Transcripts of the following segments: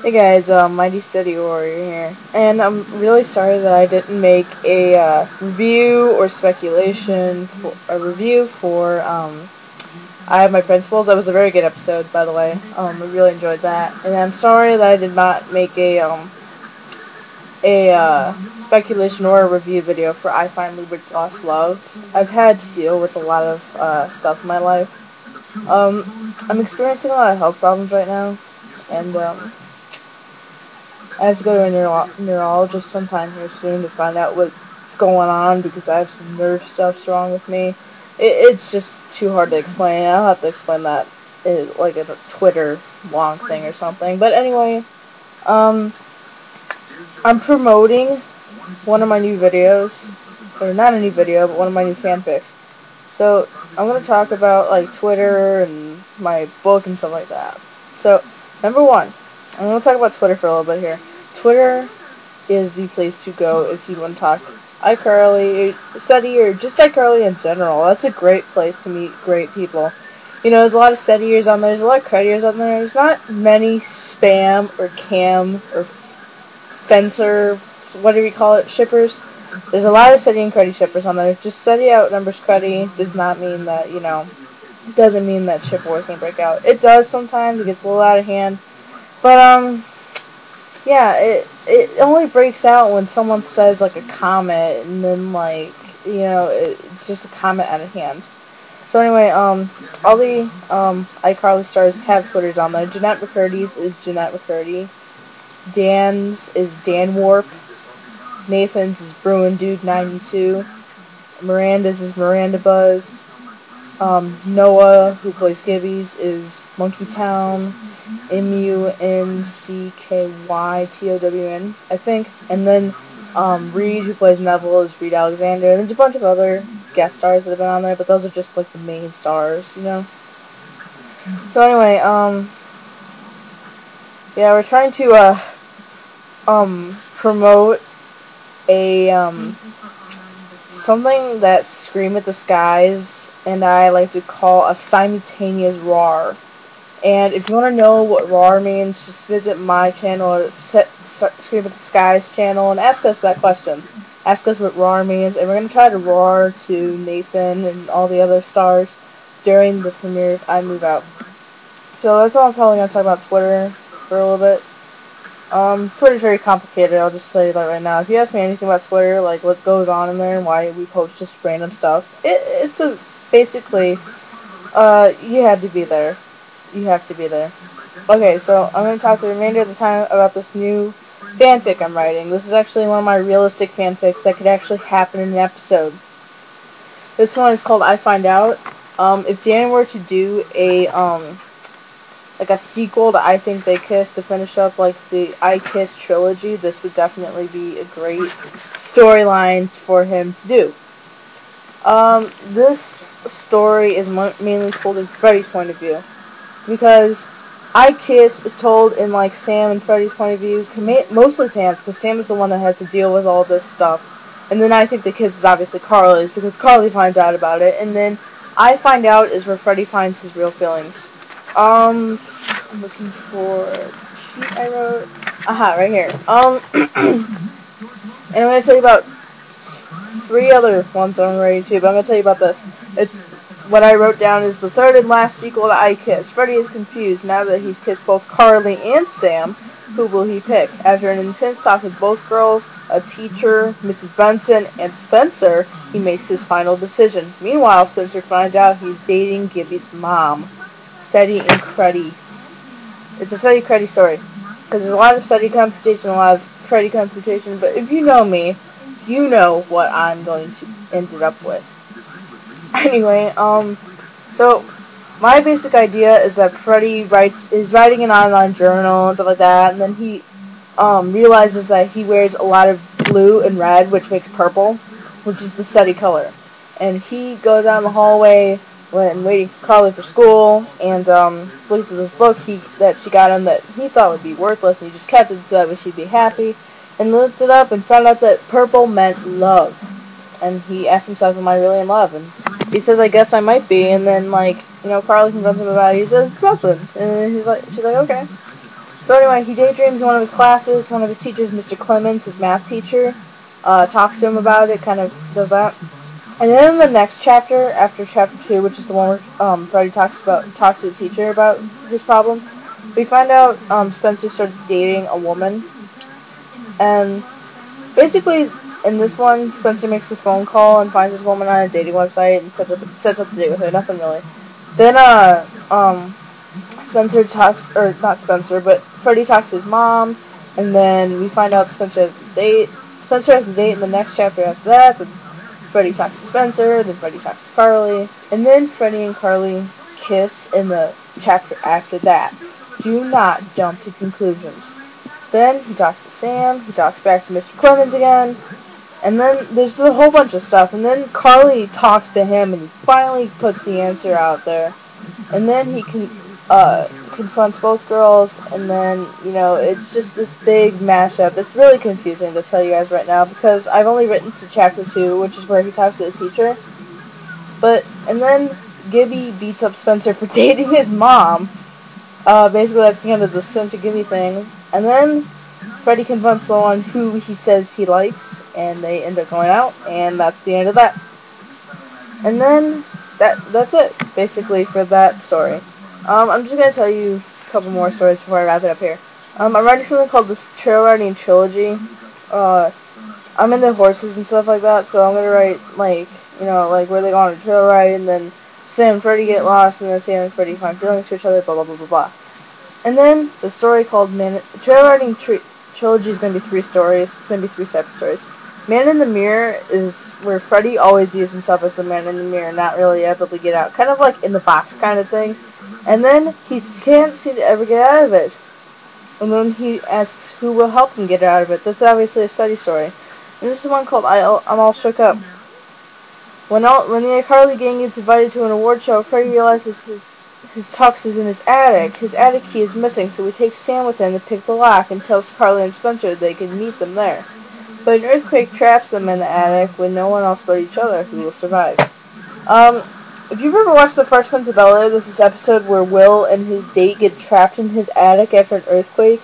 Hey guys, Mighty City Warrior here, and I'm really sorry that I didn't make a review or speculation for a review for I Have My Principles. That was a very good episode, by the way. I really enjoyed that, and I'm sorry that I did not make a speculation or a review video for I Find Lubert's Lost Love. I've had to deal with a lot of stuff in my life. I'm experiencing a lot of health problems right now, and I have to go to a neurologist sometime here soon to find out what's going on because I have some nerve stuff's wrong with me. It's just too hard to explain. I'll have to explain that like in a Twitter long thing or something. But anyway, I'm promoting one of my new videos, or not a new video, but one of my new fanfics. So I'm gonna talk about like Twitter and my book and stuff like that. So number one, I'm gonna talk about Twitter for a little bit here. Twitter is the place to go if you want to talk iCarly, SETI, or just iCarly in general. That's a great place to meet great people. You know, there's a lot of SETIers on there, there's a lot of crediers on there. There's not many spam or cam or fencer, whatever you call it, shippers. There's a lot of SETI and credi shippers on there. Just SETI outnumbers credi does not mean that, you know, doesn't mean that ship war is going to break out. It does sometimes, it gets a little out of hand. But, yeah, it only breaks out when someone says, like, a comment, and then, like, you know, just a comment out of hand. So anyway, all the, iCarly stars have Twitters on there. Jeanette McCurdy's is Jeanette McCurdy. Dan's is Dan Warp. Nathan's is Bruin Dude 92. Miranda's is Miranda Buzz. Noah, who plays Gibby's, is Monkey Town. MUNCKYTOWN, I think. And then Reed, who plays Neville, is Reed Alexander. And there's a bunch of other guest stars that have been on there, but those are just like the main stars, you know. So anyway, yeah, we're trying to promote a something that Scream at the Skies and I like to call a simultaneous roar. And if you want to know what roar means, just visit my channel or Scream at the Skies channel and ask us that question. Ask us what roar means, and we're going to try to roar to Nathan and all the other stars during the premiere of I Move Out. So that's all I'm probably going to talk about Twitter for a little bit. Twitter's very complicated, I'll just tell you that right now. If you ask me anything about Twitter, like what goes on in there and why we post just random stuff, it's basically, you have to be there. You have to be there. Okay, so I'm going to talk the remainder of the time about this new fanfic I'm writing. This is actually one of my realistic fanfics that could actually happen in an episode. This one is called I Find Out. If Dan were to do like a sequel to I Think They Kissed to finish up like the I Kiss trilogy, this would definitely be a great storyline for him to do. This story is mainly told in Freddy's point of view, because I Kiss is told in like Sam and Freddy's point of view, mostly Sam's, because Sam is the one that has to deal with all this stuff, and then I Think They Kiss is obviously Carly's, because Carly finds out about it, and then I Find Out is where Freddy finds his real feelings. I'm looking for a sheet I wrote. Aha, right here. And I'm going to tell you about 3 other ones I'm ready to, but I'm going to tell you about this. It's what I wrote down is the third and last sequel to I Kiss. Freddy is confused now that he's kissed both Carly and Sam. Who will he pick? After an intense talk with both girls, a teacher, Mrs. Benson, and Spencer, he makes his final decision. Meanwhile, Spencer finds out he's dating Gibby's mom. SETI and credi. It's a SETI credi story. Because there's a lot of SETI confrontation, a lot of credi confrontation, but if you know me, you know what I'm going to end it up with. Anyway, so my basic idea is that Freddy is writing an online journal and stuff like that, and then he realizes that he wears a lot of blue and red, which makes purple, which is the SETI color. And he goes down the hallway when waiting for Carly for school, and looks at this book that she got him that he thought would be worthless, and he just kept it so that way she'd be happy, and looked it up and found out that purple meant love. And he asked himself, am I really in love? And he says, I guess I might be. And then, like, you know, Carly confronts him about it. He says, nothing. And she's like, okay. So anyway, he daydreams in one of his classes. One of his teachers, Mr. Clemens, his math teacher, talks to him about it, kind of does that. And then in the next chapter, after chapter 2, which is the one where Freddy talks to the teacher about his problem, we find out Spencer starts dating a woman. And basically, in this one, Spencer makes the phone call and finds this woman on a dating website and sets up the date with her. Nothing really. Then Spencer talks, or not Spencer, but Freddy talks to his mom, and then we find out Spencer has the date. Spencer has the date in the next chapter after that. Then Freddy talks to Spencer, then Freddy talks to Carly, and then Freddy and Carly kiss in the chapter after that. Do not jump to conclusions. Then he talks to Sam, he talks back to Mr. Clemens again, and then there's a whole bunch of stuff, and then Carly talks to him, and he finally puts the answer out there, and then he confronts both girls, and then, it's just this big mashup. It's really confusing to tell you guys right now, because I've only written to chapter 2, which is where he talks to the teacher, and then Gibby beats up Spencer for dating his mom. Basically, that's the end of the Spencer Gibby thing. And then Freddy confronts the one who he says he likes, and they end up going out, and that's the end of that. And then that's it, basically, for that story. I'm just going to tell you a couple more stories before I wrap it up here. I'm writing something called the Trail Riding Trilogy. I'm into horses and stuff like that, so I'm going to write, where they go on a trail ride, and then Sam and Freddy get lost, and then Sam and Freddy find feelings for each other, blah, blah, blah, blah, blah. And then the story called Trail Riding Trilogy is going to be 3 stories. It's going to be 3 separate stories. Man in the Mirror is where Freddy always views himself as the man in the mirror, not really able to get out. Kind of like in the box kind of thing. And then he can't seem to ever get out of it. And then he asks who will help him get out of it. That's obviously a study story. And this is one called I'm All Shook Up. When the iCarly gang gets invited to an award show, Freddy realizes his tux is in his attic. His attic key is missing, so he takes Sam with him to pick the lock and tells Carly and Spencer they can meet them there. But an earthquake traps them in the attic with no one else but each other who will survive. If you've ever watched the Fresh Prince of Bel-Air, there's this episode where Will and his date get trapped in his attic after an earthquake.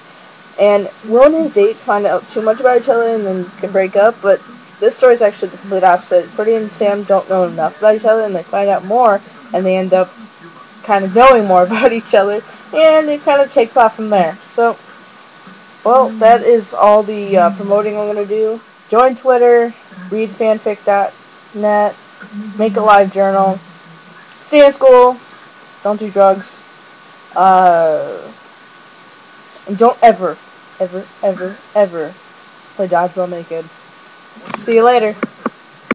And Will and his date find out too much about each other and then can break up, but this story is actually the complete opposite. Freddy and Sam don't know enough about each other, and they find out more, and they end up kind of knowing more about each other, and it kind of takes off from there. So, well, that is all the promoting I'm going to do. Join Twitter, read fanfic.net, make a live journal, stay in school, don't do drugs, and don't ever, ever, ever, ever play dodgeball naked. See you later.